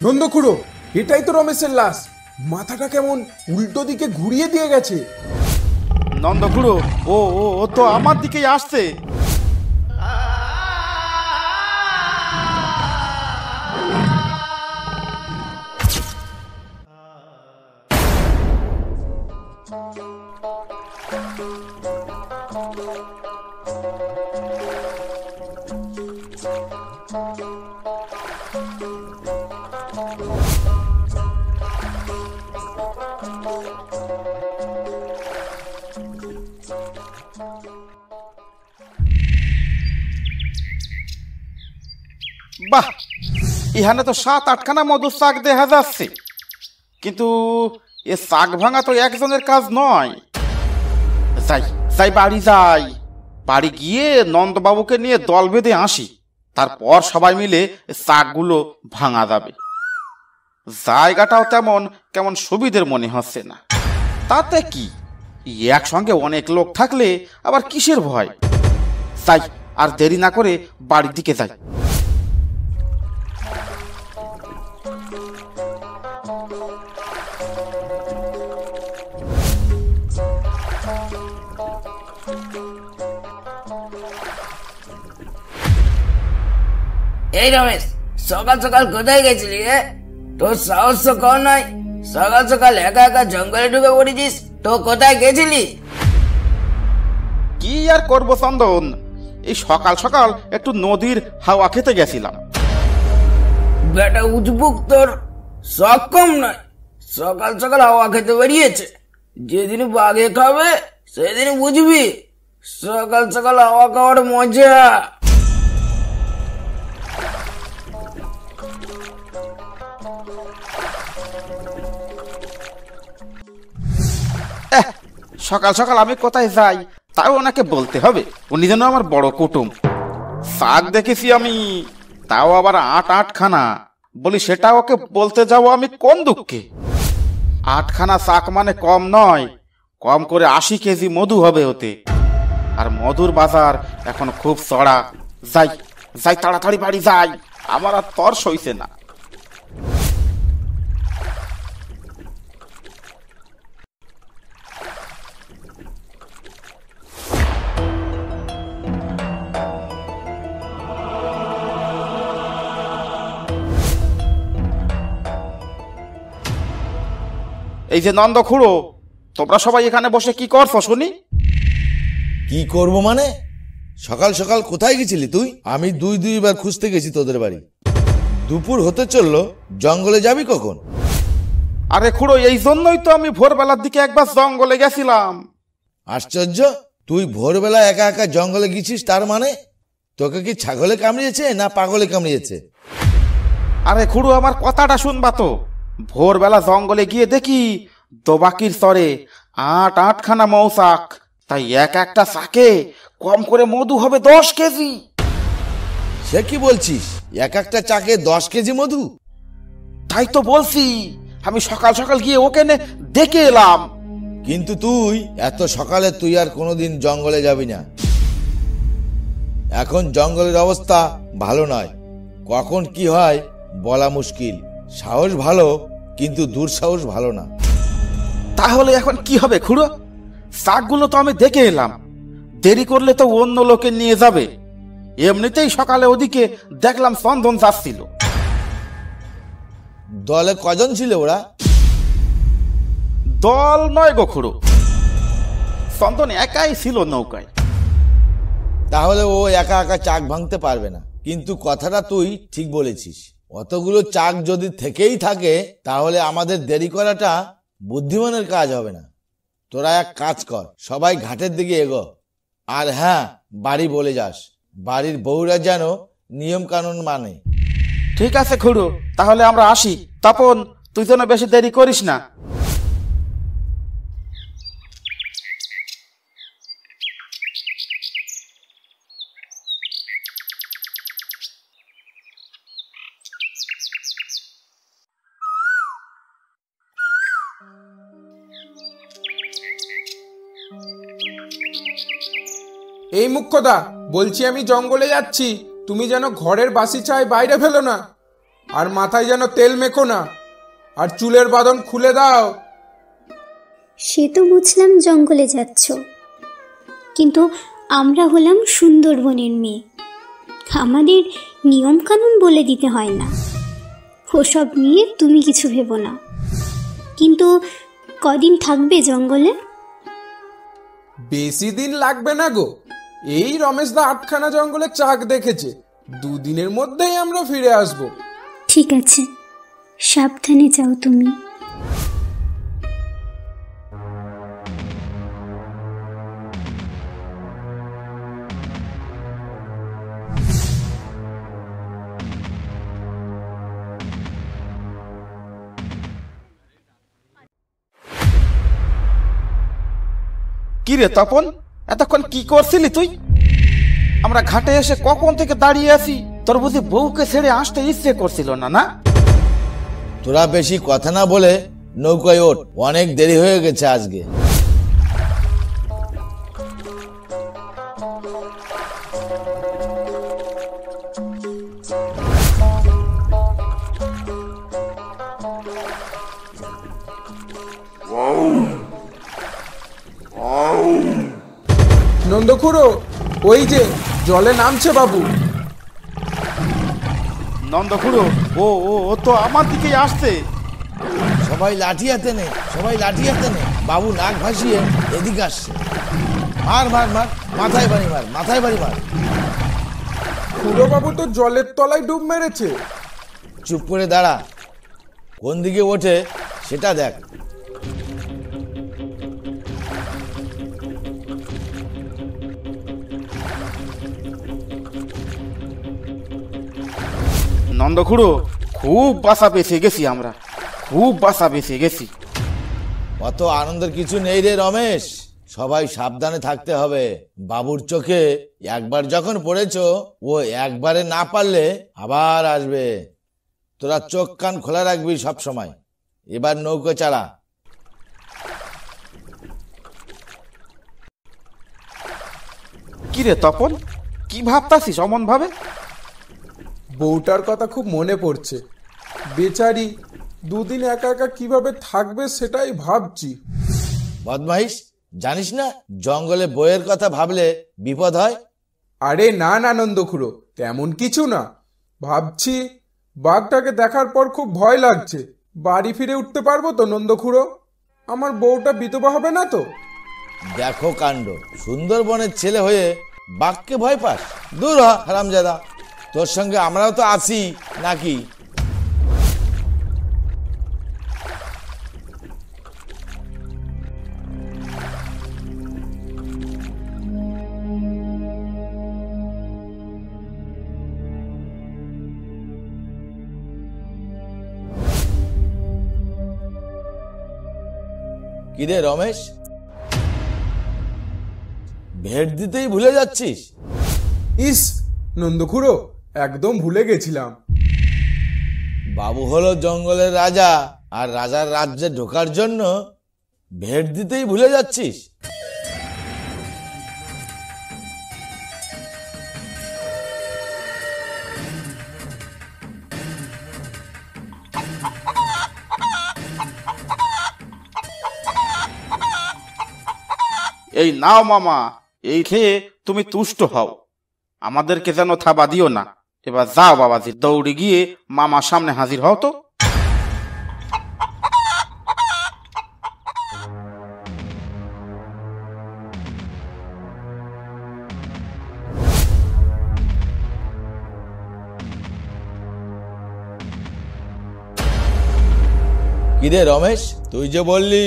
নন্দখুড়ো, এটাই তো রমেশের লাশ। মাথাটা কেমন উল্টো দিকে ঘুরিয়ে দিয়ে গেছে। নন্দখুড়ো, ও ও ও তো আমার দিকেই আসছে। বাহ, এখানে তো 7-8খানা মধুর শাক দেখা যাচ্ছে, কিন্তু এ শাক ভাঙা তো একজনের কাজ নয়। যাই যাই বাড়ি যাই, বাড়ি গিয়ে নন্দবাবুকে নিয়ে দল বেঁধে আসি, তারপর সবাই মিলে শাকগুলো ভাঙা যাবে। জায়গাটাও তেমন কেমন সুবিধের মনে হচ্ছে না। তাতে কি, একসঙ্গে অনেক লোক থাকলে আবার কিসের ভয়। যাই, আর দেরি না করে বাড়ির দিকে যাই। এই রমেশ, সকাল সকাল কোথায় গেছিলি রে? তোর সাহস তো কম নয়, সকাল সকাল একা একা জঙ্গলে ঢুকে পড়েছিস। তো কোথায় গেছিলি? কি আর করবো চন্দন, এই সকাল সকাল একটু নদীর হাওয়া খেতে গেছিলাম। বেটা উজবুক, তোর শখ কম নয়। সকাল সকাল হাওয়া খেতে বেরিয়েছে। যেদিন বাঘে খাবে সেদিন বুঝবি সকাল সকাল হাওয়া খাওয়ার মজা। সকাল সকাল আমি কোথায় যাই তাও ওনাকে বলতে হবে, উনি যেন আমার বড় কুটুম। শাক দেখেছি আমি, তাও আবার 8-8খানা। বলি সেটা ওকে বলতে যাবো আমি কোন দুঃখে? 8খানা শাক মানে কম নয়, কম করে 80 কেজি মধু হবে ওতে। আর মধুর বাজার এখন খুব চড়া। যাই যাই, তাড়াতাড়ি বাড়ি যাই, আমার আর তর সইছে না। এই যে নন্দখুড়ো, তোমরা সবাই এখানে বসে কি করছো শুনি? কি করব মানে? সকাল সকাল কোথায় গেছিলি তুই? আমি দুইবার খুঁজতে গেছি তোদের বাড়ি। দুপুর হতে চললো, জঙ্গলে যাবি কখন? আরে খুড়ো, এই জন্যই তো আমি ভোরবেলার দিকে একবার জঙ্গলে গেছিলাম। আশ্চর্য, তুই ভোরবেলা একা একা জঙ্গলে গেছিস, তার মানে তোকে কি ছাগলে কামড়িয়েছে না পাগলে কামড়িয়েছে? আরে খুড়ো, আমার কথাটা শুনবা তো। ভোরবেলা জঙ্গলে গিয়ে দেখি দোবাকির স্তরে 8-8খানা মৌচাক। তাই একটা শাকে কম করে মধু হবে 10 কেজি। সে কি বলছিস? একটা চাকে 10 কেজি মধু? তাই তো বলছি, আমি সকাল সকাল গিয়ে ওকে দেখে এলাম। কিন্তু তুই এত সকালে তুই আর কোনোদিন জঙ্গলে যাবি না। এখন জঙ্গলের অবস্থা ভালো নয়, কখন কি হয় বলা মুশকিল। সাহস ভালো, কিন্তু দুঃসাহস ভালো না। তাহলে এখন কি হবে খুড়ো? শাকগুলো তো আমি দেখে এলাম, দেরি করলে তো অন্য লোকে নিয়ে যাবে। এমনিতেই সকালে ওদিকে দেখলাম চন্দন যাচ্ছিল। দলে কজন ছিল ওরা? দল নয় গো খুড়ো, চন্দন একাই ছিল নৌকায়। তাহলে ও একা একা চাক ভাঙতে পারবে না। কিন্তু কথাটা তুই ঠিক বলেছিস, অতগুলো চাক যদি থেকেই থাকে তাহলে আমাদের দেরি করাটা বুদ্ধিমানের কাজ হবে না। তোরা এক কাজ কর, সবাই ঘাটের দিকে এগো। আর হ্যাঁ, বাড়ি বলে যাস, বাড়ির বউরা যেন নিয়ম কানুন মানে। ঠিক আছে খুড়ো, তাহলে আমরা আসি। তপন, তুই যেন বেশি দেরি করিস না। এই মুখ্যদা, বলছি আমি জঙ্গলে যাচ্ছি, তুমি যেন ঘরের বাসি চাই বাইরে ফেলো না। আর মাথায় যেন তেল মেখো না, আর চুলের বাঁধন খুলে দাও। সে তো বুঝলাম জঙ্গলে যাচ্ছ, কিন্তু আমরা হলাম সুন্দরবনের মেয়ে, আমাদের নিয়ম কানুন বলে দিতে হয় না। ওসব নিয়ে তুমি কিছু ভেবো না। কিন্তু কদিন থাকবে জঙ্গলে? বেশি দিন লাগবে না গো। এই রমেশদা 8খানা জঙ্গলে চাক দেখেছে, 2 দিনের মধ্যেই আমরা ফিরে আসব। ঠিক আছে, সাবধানে যাও তুমি। কি রে তপন, এতক্ষণ কি করছিলি তুই? আমরা ঘাটে এসে কখন থেকে দাঁড়িয়ে আছি, তোর বুঝি বউকে ছেড়ে আসতে ইচ্ছে করছিল না? না, তোরা বেশি কথা না বলে নৌকায় ওঠ, অনেক দেরি হয়ে গেছে আজকে। নন্দখুড়ো, ওই যে জলে নামছে বাবু। নন্দখুড়ো, ও ও ও তো আমার দিকেই আসছে। সবাই লাঠি হাতে নে, সবাই লাঠি হাতে নে। বাবু নাক ভাসিয়ে এদিকে আসছে। মার মার মার, মাথায় বাড়ি মার, মাথায় বাড়ি মার। খুড়ো বাবু তো জলের তলায় ডুব মেরেছে। চুপ করে দাঁড়া, কোন দিকে ওঠে সেটা দেখ। নন্দখুড়ো, খুব বাসা বেঁচে গেছি আমরা, খুব বাসা বেঁচে গেছি। অত আনন্দের কিছু নেই রে রমেশ, সবাই সাবধানে থাকতে হবে। বাবুর চোখে একবার যখন পড়েছো, ও একবারে না পারলে আবার আসবে। তোরা চোখ কান খোলা রাখবি সব সময়। এবার নৌকো চালা। কি রে তপন, কি ভাবতাছিস অমন ভাবে? বউটার কথা খুব মনে পড়ছে। বেচারি 2 দিন একা একা কিভাবে থাকবে সেটাই ভাবছি। বদমাইশ, জানিস না জঙ্গলে বইয়ের কথা ভাবলে বিপদ হয়? আরে না না নন্দখুড়ো, তেমন কিছু না। ভাবছি বাঘটাকে দেখার পর খুব ভয় লাগছে। বাড়ি ফিরে উঠতে পারবো তো নন্দখুড়ো? আমার বউটা বিধবা হবে না তো? দেখো কাণ্ড, সুন্দরবনের ছেলে হয়ে বাঘকে ভয় পাস? দূর হ হারামজাদা, তোর সঙ্গে আমরাও তো আছি নাকি? কিরে রমেশ, ভেট দিতেই ভুলে যাচ্ছিস? ইস নন্দখুড়ো, একদম ভুলে গেছিলাম। বাবু হলো জঙ্গলের রাজা, আর রাজার রাজ্যে ঢোকার জন্য ভেট দিতেই ভুলে যাচ্ছিস? এই নাও মামা, এই খেয়ে তুমি তুষ্ট হও, আমাদেরকে যেন থাবা দিও না। এবার যাও বাবাজি, দৌড়ে গিয়ে মামার সামনে হাজির হও তো। কিরে রমেশ, তুই যে বললি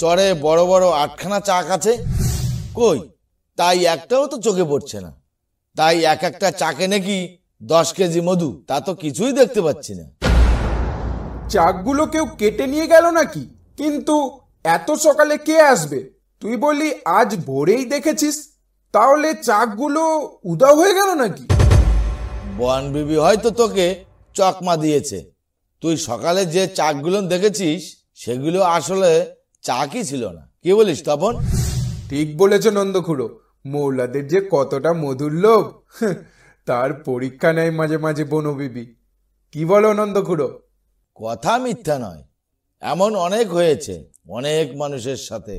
চরে বড় বড় 8খানা চাক আছে, কই তাই একটাও তো চোখে পড়ছে না। তাই এক একটা চাকে নাকি 10 কেজি মধু, তা তো কিছুই দেখতে পাচ্ছি না। চাকগুলো কেউ কেটে নিয়ে গেল নাকি? কিন্তু এত সকালে কে আসবে? তুই বললি আজ ভোরেই দেখেছিস, তাহলে চাকগুলো উধাও হয়ে গেল নাকি? বন বিবি হয়তো তোকে চকমা দিয়েছে। তুই সকালে যে চাকগুলো দেখেছিস সেগুলো আসলে চাকই ছিল না। কি বলিস তপন? ঠিক বলেছ নন্দখুড়ো, মৌলাদের যে কতটা মধুর লোভ, তার পরীক্ষা নেয় মাঝে মাঝে বনবিবি। কি বলো নন্দখুড়ো? কথা মিথ্যা নয়, এমন অনেক হয়েছে অনেক মানুষের সাথে।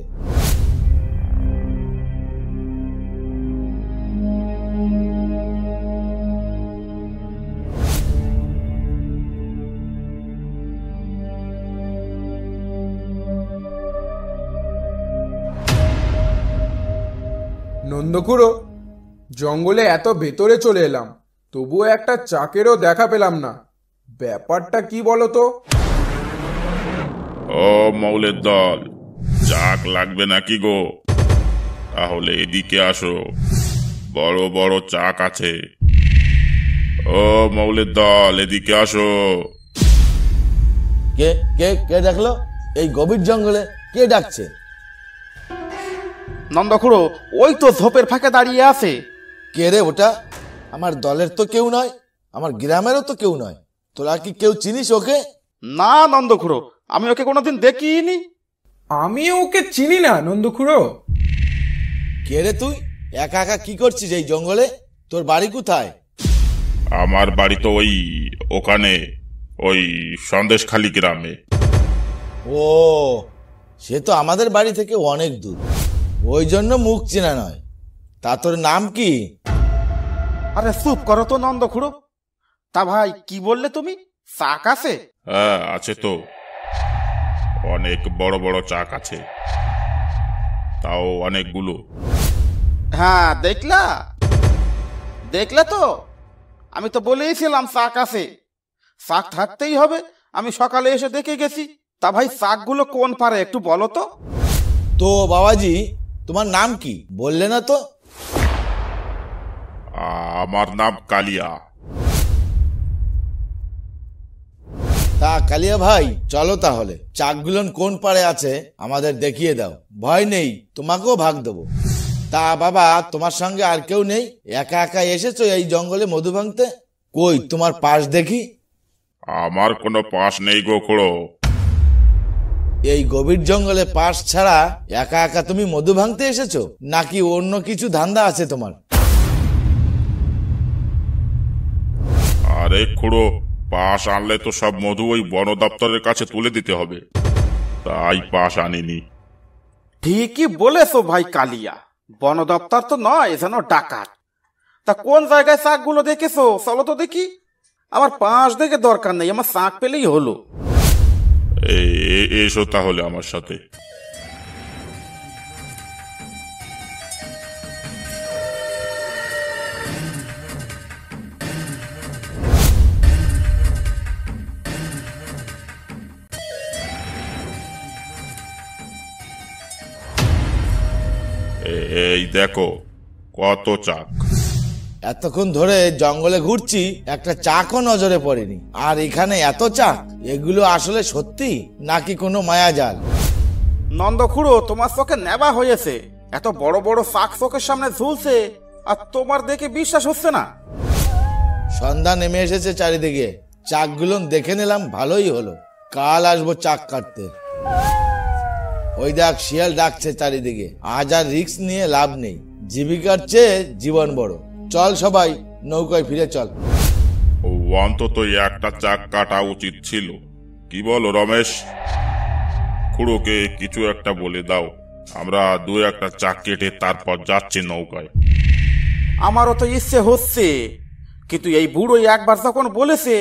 নন্দখুড়ো, জঙ্গলে এত ভেতরে চলে এলাম, তবুও একটা চাকেরও দেখা পেলাম না। ব্যাপারটা কি বলো তো? ও মৌলের দল, চাক লাগবে নাকি গো? তাহলে এদিকে আসো, বড় বড় চাক আছে। ও মৌলের দল, এদিকে আসো। কে কে কে ডাকলো? এই গভীর জঙ্গলে কে ডাকছে? নন্দখুড়ো, ওই তো ঝোপের ফাঁকে দাঁড়িয়ে আছে। কে রে ওটা? আমার দলের তো কেউ নয়, আমার গ্রামেরও তো কেউ নয়। তোরা কি কেউ চিনিস ওকে? না নন্দখুড়ো, আমি ওকে কোনোদিন দেখিনি। আমি ওকে চিনি না নন্দখুড়ো। কে রে তুই? একা একা কি করছিস এই জঙ্গলে? তোর বাড়ি কোথায়? আমার বাড়ি তো ওখানে, ওই সন্দেশখালি গ্রামে। ও, সে তো আমাদের বাড়ি থেকে অনেক দূর, ওই জন্য মুখ চেনা নয়। তা তোর নাম কি? আরে চুপ করো তো নন্দখুড়ো। তা ভাই, কি বললে তুমি? চাক আছে? হ্যাঁ আছে তো, অনেক বড় বড় চাক আছে, তাও অনেকগুলো। হ্যাঁ, দেখলা দেখলে তো, আমি তো বলেইছিলাম চাক আছে। চাক থাকতেই হবে, আমি সকালে এসে দেখে গেছি। তা ভাই, চাকগুলো কোন পারে একটু বলো তো। তো বাবাজি, তোমার নাম কি বললে না তো? আমার নাম কালিয়া। তা কালিয়া ভাই, চলো তাহলে, চাকগুলো কোন পারে আছে আমাদের দেখিয়ে দাও। ভয় নেই, তোমাকেও ভাগ দেবো। তা বাবা, তোমার সঙ্গে আর কেউ নেই? একা একা এসেছো এই জঙ্গলে মধু ভাঙতে? কই তোমার পাশ দেখি। আমার কোনো পাশ নেই গো খুড়ো। এই গভীর জঙ্গলে পাশ ছাড়া একা একা তুমি মধু ভাঙতে এসেছো, নাকি অন্য কিছু ধান্দা আছে তোমার? আরে খুড়ো, পাশ আনলে তো সব মধু ওই বন দপ্তরের কাছে তুলে দিতে হবে, তাই পাশ আনিনি। ঠিকই বলেছো ভাই কালিয়া, বন দপ্তর তো নয়, যেন ডাকাত। তা কোন জায়গায় চাকগুলো দেখেছো? চলো তো দেখি। আমার পাশ দেখে দরকার নেই, আমার চাক পেলেই হলো। এসো তাহলে আমার সাথে। এই দেখো কত চাক। এতক্ষণ ধরে জঙ্গলে ঘুরছি, একটা চাকও নজরে পড়েনি, আর এখানে এত চাক। এগুলো আসলে সত্যি নাকি কোনো মায়াজাল? নন্দখুড়ো, তোমার চোখে নেবা হয়েছে। এত বড় বড় চাক চোখের সামনে ঝুলছে, আর তোমার দেখে বিশ্বাস হচ্ছে না। সন্ধ্যা নেমে এসেছে চারিদিকে, চাকগুলো দেখে নিলাম, ভালোই হলো। কাল আসবো চাক কাটতে। ওই দেখ, শিয়াল ডাকছে চারিদিকে। আজ আর রিস্ক নিয়ে লাভ নেই, জীবিকার চেয়ে জীবন বড়। চল সবাই, নৌকায় ফিরে চল। অন্তত একটা চাক কাটা উচিত ছিল, কি বলো রমেশ? খুড়োকে কিছু একটা বলে দাও, আমরা দু একটা চাক কেটে তারপর যাচ্ছি নৌকায়। আমারও তো ইচ্ছে হচ্ছে, কিন্তু এই বুড়ো একবার যখন বলেছে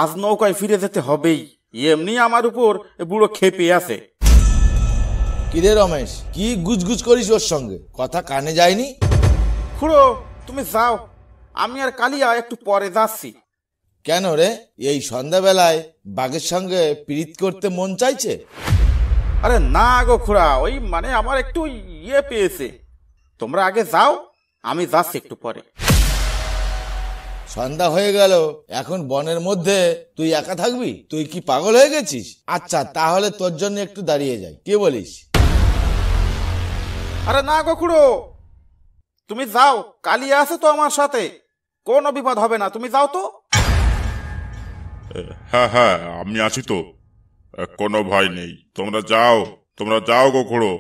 আজ নৌকায় ফিরে যেতে হবেই, এমনি আমার উপর বুড়ো খেপে আছে। কিরে রমেশ, কি গুজগুজ করিস ওর সঙ্গে? কথা কানে যায়নি? খুড়ো, তুমি যাও, আমি আর কালিয়া একটু পরে যাচ্ছি। কেন রে, এই সন্ধ্যাবেলায় বাঘের সঙ্গে প্রীত করতে মন চাইছে? আরে না গো খুড়া, ওই মানে আমার একটু ইয়ে পেয়েছে। তোমরা আগে যাও, আমি যাচ্ছি একটু পরে। সন্ধ্যা হয়ে গেল, এখন বনের মধ্যে তুই একা থাকবি? তুই কি পাগল হয়ে গেছিস? আচ্ছা, তাহলে তোর জন্য একটু দাঁড়িয়ে যাই, কি বলিস? আরে না গো খুড়ো, তুমি যাও, কালিয়া আছে তো আমার সাথে, কোনো বিপদ হবে না, তুমি যাও তো। হ্যাঁ হ্যাঁ, আমি আছি তো, কোনো ভয় নেই। তোমরা যাও গো খুড়ো।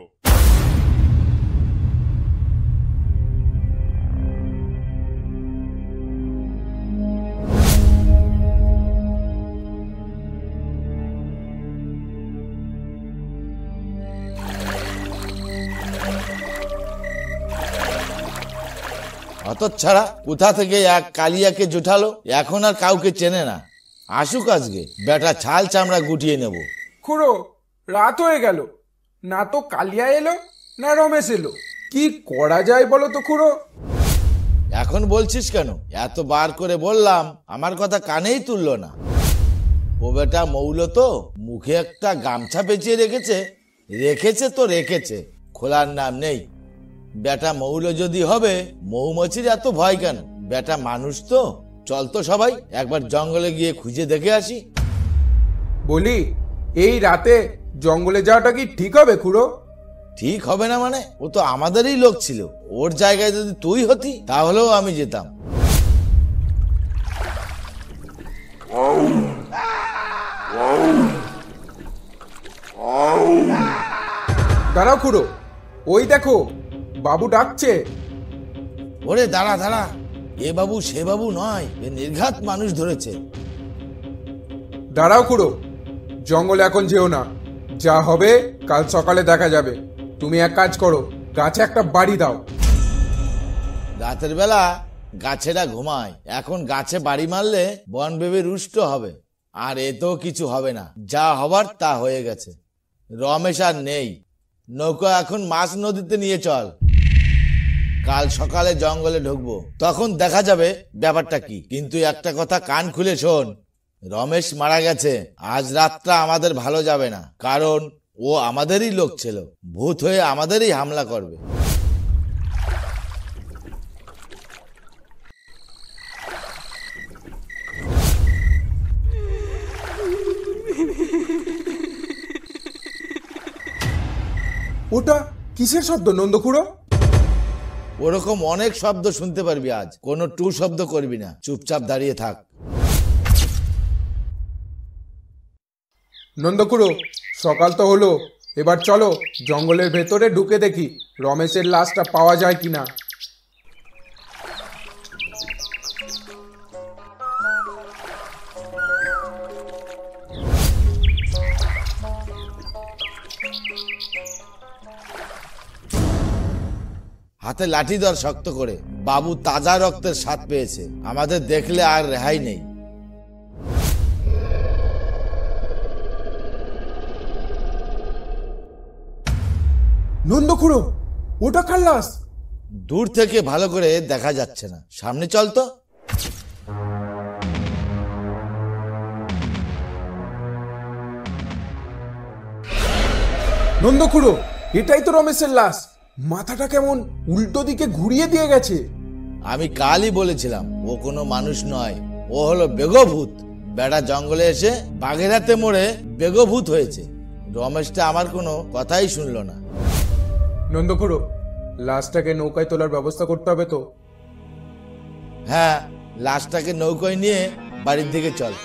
হতচ্ছাড়া কোথা থেকে এক কালিয়াকে জুটালো, এখন আর কাউকে চেনে না। আসুক আজকে, বেটা ছাল চামড়া গুটিয়ে নেব। খুড়ো, রাত হয়ে গেল, না তো কালিয়া এলো না রমেশ এলো, কি করা যায় বলো তো খুড়ো? এখন বলছিস কেন? এতবার করে বললাম, আমার কথা কানেই তুললো না। ও বেটা মৌল তো, মুখে একটা গামছা পেঁচিয়ে রেখেছে তো রেখেছে, খোলার নাম নেই। বেটা মৌল যদি হবে, মৌমাছির এত ভয় কেন? বেটা মানুষ তো। চল তো সবাই একবার জঙ্গলে গিয়ে খুঁজে দেখে আসি। বলি, এই রাতে জঙ্গলে যাওয়াটা কি ঠিক হবে খুড়ো? ঠিক হবে না মানে? ও তো আমাদেরই লোক ছিল, ওর জায়গায় যদি তুই হতি তাহলেও আমি যেতাম। দাঁড়াও খুড়ো, ওই দেখো বাবু ডাকছে। ওরে দাঁড়া দাঁড়া, এ বাবু সে বাবু নয়, এ নির্ঘাত মানুষ ধরেছে। দাঁড়াও খুড়ো, জঙ্গলে এখন যেও না, যা হবে কাল সকালে দেখা যাবে। তুমি এক কাজ করো, গাছে একটা বাড়ি দাও। রাতের বেলা গাছেরা ঘুমায়, এখন গাছে বাড়ি মারলে বন ভেবে রুষ্ট হবে। আর এতেও কিছু হবে না, যা হবার তা হয়ে গেছে। রমেশ আর নেই, নৌকা এখন মাছ নদীতে নিয়ে চল। কাল সকালে জঙ্গলে ঢুকবো, তখন দেখা যাবে ব্যাপারটা কি। কিন্তু একটা কথা কান খুলে শোন, রমেশ মারা গেছে, আজ রাতটা আমাদের ভালো যাবে না, কারণ ও আমাদেরই লোক ছিল, ভূত হয়ে আমাদেরই হামলা করবে। ওটা কিসের শব্দ নন্দ খুড়ো? ওরকম অনেক শব্দ শুনতে পারবি আজ, কোনো টু শব্দ করবি না, চুপচাপ দাঁড়িয়ে থাক। নন্দ খুড়ো, সকাল তো হলো, এবার চলো জঙ্গলের ভেতরে ঢুকে দেখি রমেশের লাশটা পাওয়া যায় কিনা। হাতে লাঠি ধর শক্ত করে, বাবু তাজা রক্তের স্বাদ পেয়েছে, আমাদের দেখলে আর রেহাই নেই। নন্দ খুড়ো, ওটা কার লাশ? দূর থেকে ভালো করে দেখা যাচ্ছে না, সামনে চল তো। নন্দ খুড়ো, এটাই তো রমেশের লাশ, মাথাটা কেমন উল্টো দিকে ঘুরিয়ে দিয়ে গেছে। আমি কালই বলেছিলাম ও কোনো মানুষ নয়, ও হলো বেগভূত। বেড়া জঙ্গলে এসে বাঘের হাতে মরে বেগভূত হয়েছে। রমেশটা আমার কোনো কথাই শুনলো না। নন্দ খুড়ো, লাশটাকে নৌকায় তোলার ব্যবস্থা করতে হবে তো। হ্যাঁ, লাশটাকে নৌকায় নিয়ে বাড়ির দিকে চল।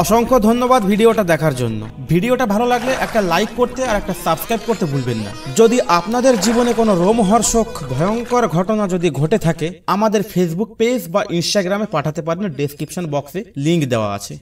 অসংখ্য ধন্যবাদ ভিডিওটা দেখার জন্য। ভিডিওটা ভালো লাগলে একটা লাইক করতে আর একটা সাবস্ক্রাইব করতে ভুলবেন না। যদি আপনাদের জীবনে কোনো রোমহর্ষক ভয়ঙ্কর ঘটনা যদি ঘটে থাকে, আমাদের ফেসবুক পেজ বা ইনস্টাগ্রামে পাঠাতে পারেন, ডেসক্রিপশন বক্সে লিংক দেওয়া আছে।